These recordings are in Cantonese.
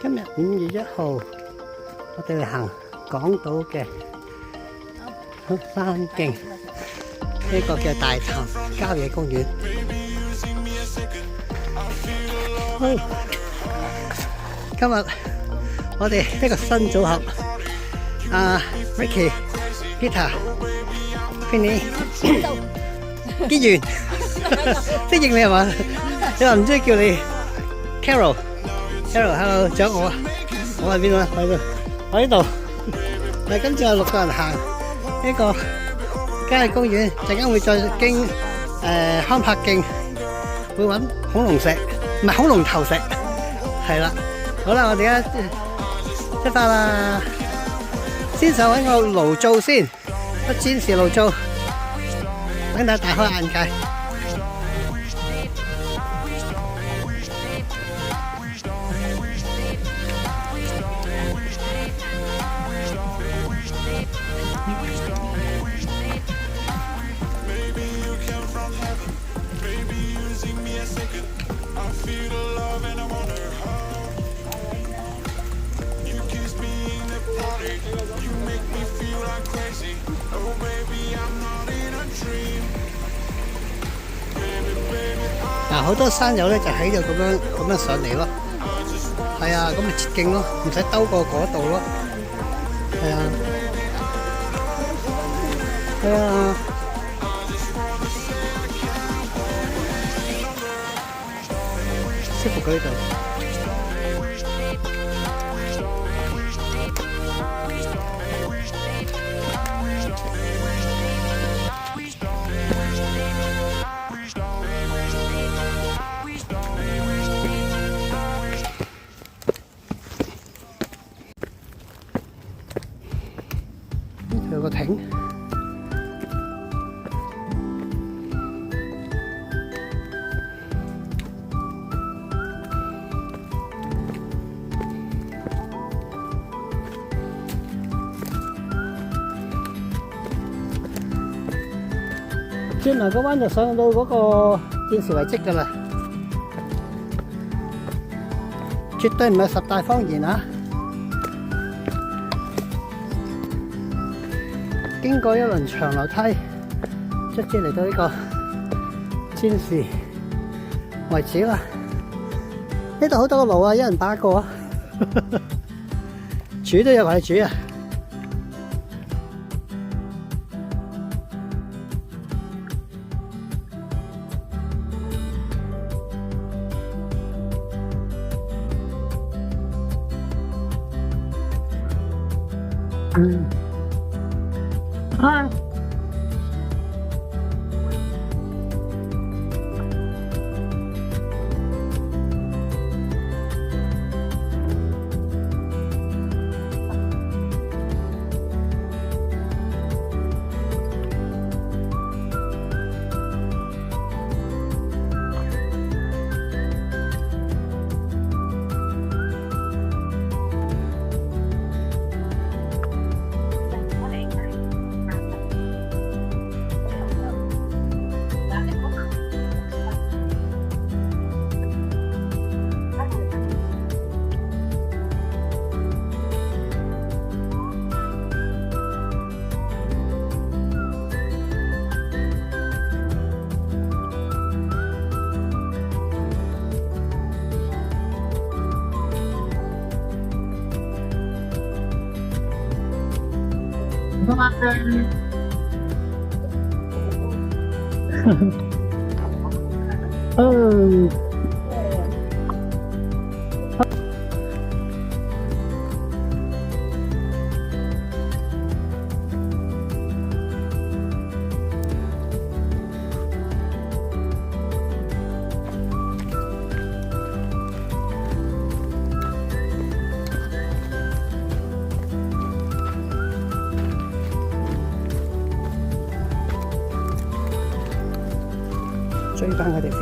今日5月1號，我哋去行港島嘅山徑，呢個叫大潭郊野公園。好，今日我哋呢個新組合，Ricky、Peter、Penny、結緣，識認你係嘛？你話唔知叫你 Carol。Hello， 仲有我喺邊啊？我喺度。今次有6個人行呢個郊野公園，陣間會再經康柏徑，會揾恐龍石，唔係恐龍頭石，係啦。好啦，我哋而家出發啦。先上揾個爐灶先，個戰士爐灶，等大家大開眼界。嗱，好多山友咧就喺度咁樣上嚟咯，係啊，咁咪捷徑咯，唔使兜過嗰度咯，係啊，係啊，舒服嗰度。有個亭，轉埋個彎就上到嗰個戰士遺跡㗎喇，絕對唔係10大方言啊！經過一輪長樓梯，卒之嚟到呢個戰士遺址啦。呢度好多個爐啊，一人8個啊，煮都有排煮啊。啊！追翻佢哋先。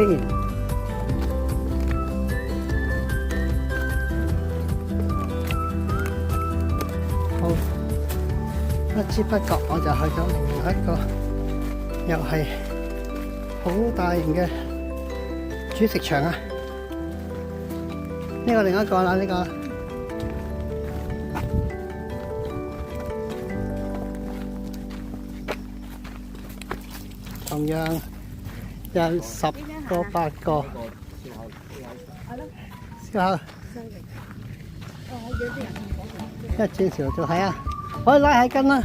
好，不知不覺我就去咗另外一個，又係好大型嘅主食場啊！呢個另一個啦，呢個同樣有10個8個燒烤。一轉潮就係啊，可以拉起筋啦。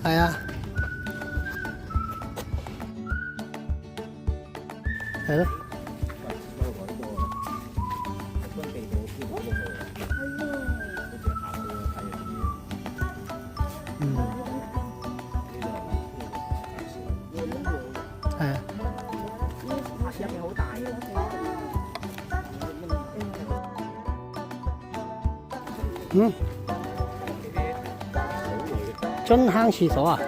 係啊，係咯。係啊。樽坑廁所啊！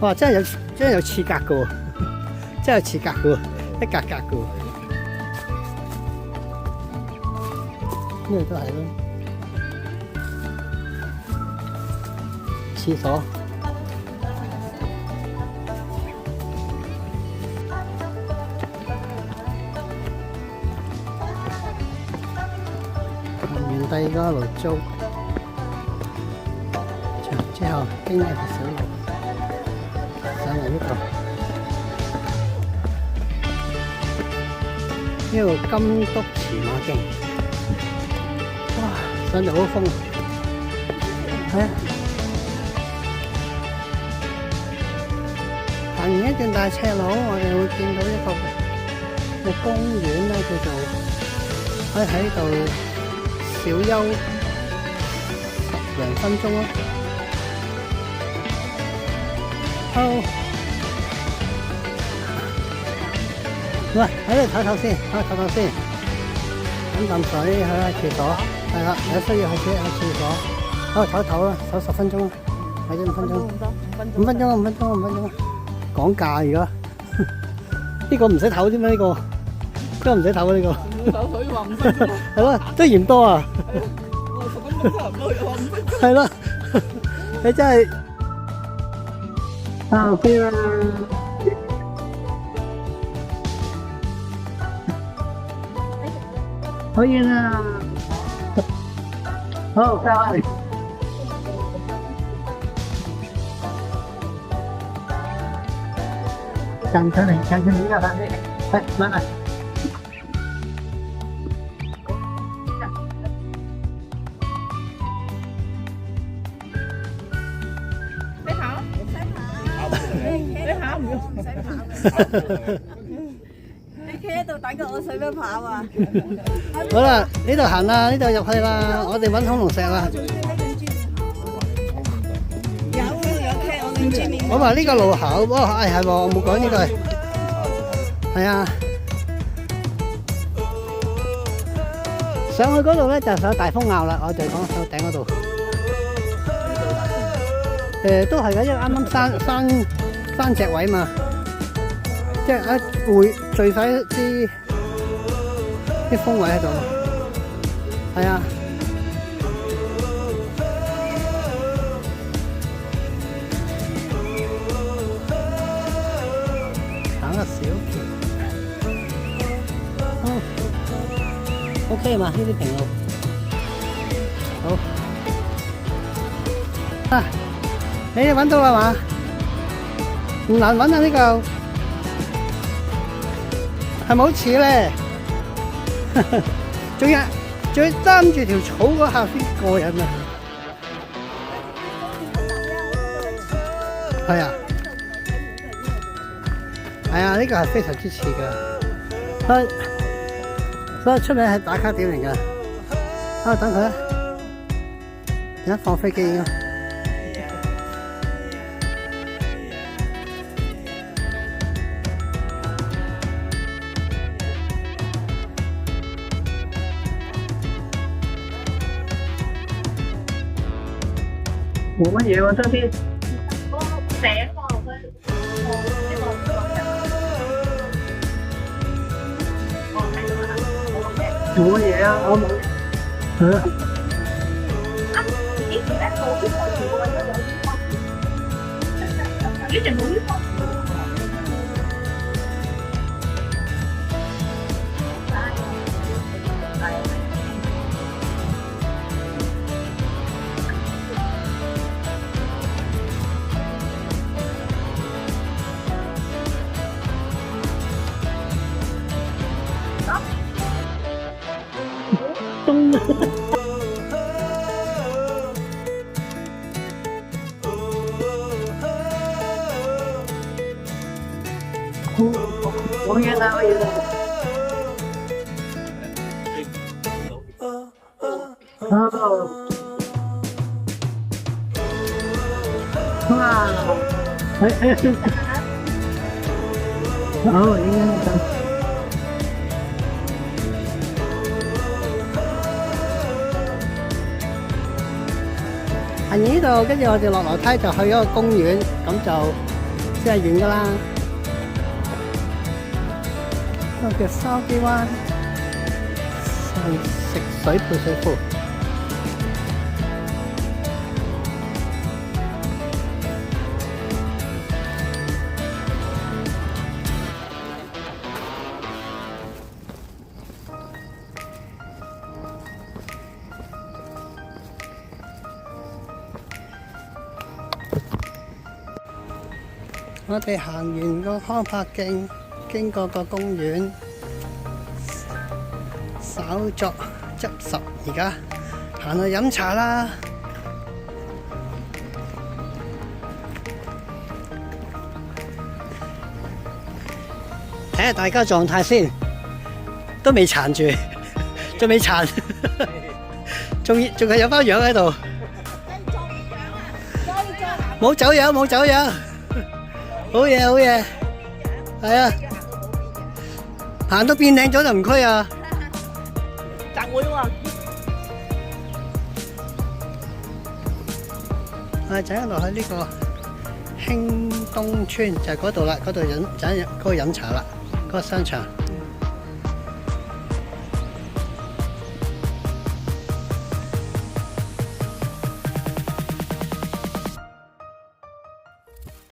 哇！真係有廁格嘅喎，真係有廁格嘅喎，一格格嘅喎。呢度都係咯，廁所。原地嗰路租，之後經一條小路上嚟呢度。呢度金督馳馬徑，哇！上嚟好風啊！係啊，行完一段大斜路，我哋會見到一個公園咧，叫做可以喺度小休10零分鐘咯。Hello， 喂，喺度唞唞先，唞唞先，飲啖水，去下廁所。係啦，有需要去廁所。好，唞唞啦，唞10分鐘啦，睇咗5分鐘。5分鐘啊！5分鐘啊！5分鐘啊！講價而家，呢個唔使唞添咩？呢個唔使唞啊！呢個。手水話5分鐘。係咯，都嫌多啊！我10分鐘差唔多，又話5分鐘。係咯，你真係啊！邊啊？可以啦。好，拜拜。上車嚟呢個飯店，嚟慢慢。你企喺度等緊我使乜跑啊？好啦，呢度行啦，呢度入去啦，我哋揾恐龍石啦。有企，我領住面。我話呢個路口，係喎，我冇講呢句。係啊，上去嗰度咧就上大風坳啦，我就講上頂嗰度。都係嘅，因為啱啱山脊位嘛。即係會聚晒啲風位喺度，係啊。行個小橋，OK 嘛？呢啲平路，好。啊，你哋揾到啦嘛？唔難揾啊呢個。係咪好似咧？仲要擔住條草嗰下先過癮啊！係啊，係啊，呢個係非常之似㗎，所以出名係打卡點嚟㗎。啊，等佢啊，而家放飛機應該。冇乜嘢喎，周天。個頂喎，佢冇乜嘢啊，我冇。係啊。呢條咧冇呢個全部揾咗有呢個。呢隻冇呢個。好遠啦，好遠啦！哇！好，應該得。行呢度，跟住我哋落樓梯就去嗰個公園，咁就先係遠噶啦。呢個叫筲箕灣食水配水庫。我哋行完個康柏徑，經過個公園，稍作執拾，而家行去飲茶啦。睇下大家狀態先，都未殘住，仲未殘，仲係有包樣喺度。冇走樣，冇走樣。好嘢，好嘢，係啊！行到變靚咗就唔區啊！集會喎！我哋就一路去呢個興東村，就係嗰度啦，嗰度嗰個飲茶啦，嗰個商場。